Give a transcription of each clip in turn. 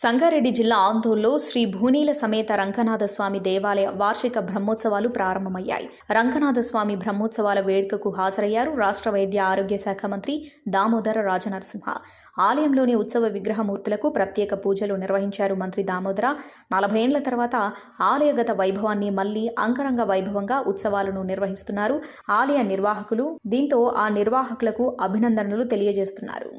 సంగారెడ్డి జిల్లా ఆందోళనలో శ్రీ భూనీల సమేత రంగనాథస్వామి దేవాలయ వార్షిక బ్రహ్మోత్సవాలు ప్రారంభమయ్యాయి. రంగనాథస్వామి బ్రహ్మోత్సవాల వేడుకకు హాజరయ్యారు రాష్ట్ర వైద్య ఆరోగ్య శాఖ మంత్రి దామోదర రాజనరసింహ. ఆలయంలోని ఉత్సవ విగ్రహమూర్తులకు ప్రత్యేక పూజలు నిర్వహించారు మంత్రి దామోదర. 40 ఏళ్ల తర్వాత ఆలయగత వైభవాన్ని మళ్లీ అంగరంగ వైభవంగా ఉత్సవాలను నిర్వహిస్తున్నారు ఆలయ నిర్వాహకులు. దీంతో ఆ నిర్వాహకులకు అభినందనలు తెలియజేస్తున్నారు.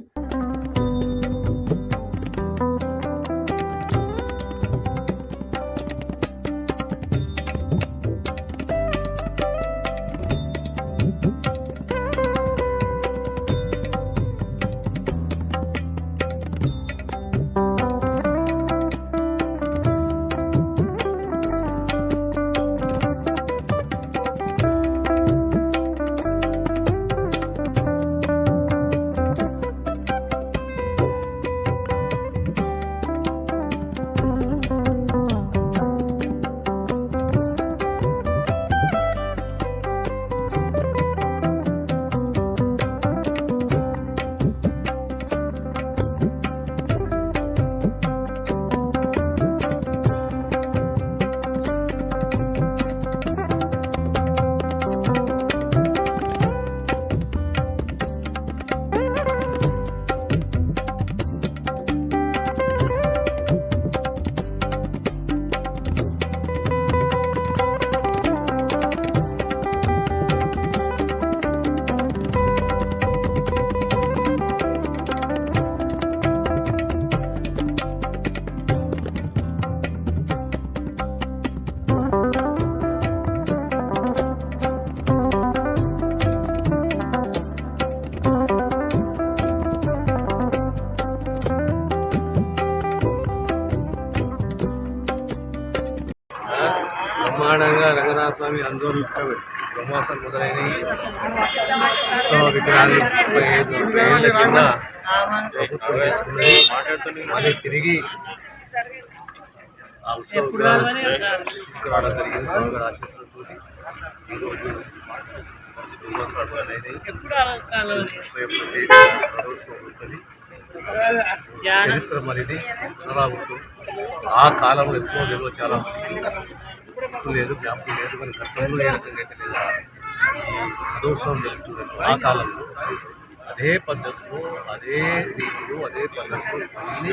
బ్రహ్మాండంగా రంగనాథ స్వామి ఆందోళన బ్రహ్మోత్సవం మొదలైనవి. ఉత్సవ విగ్రహాలు 35 ఏళ్ల కింద ప్రభుత్వం చేసుకున్నది. మళ్ళీ తిరిగి ఆ ఉత్సవ విగ్రహాలు తీసుకురావడం జరిగింది. స్వామివారి ఆశీస్సులతో ఈరోజు బ్రహ్మోత్సవాలు మొదలైనవి. ఉంటుంది చరిత్ర మరిది పునరావృతం. ఆ కాలంలో ఎక్కువ నిల్వ చాలా లేదు, జ్ఞాపకం లేదు, కానీ గతంలో ఏ రకంగా అయితే లేదా రథోత్సవం జరుగుతుంది. ఆ కాలంలో అదే పద్ధతిలో అదే రీతిలో అదే పద్ధతిలో మళ్ళీ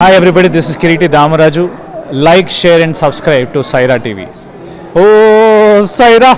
Hi everybody, this is Kiriti Damaraju. Like, share and subscribe to Saira TV. Oh Saira!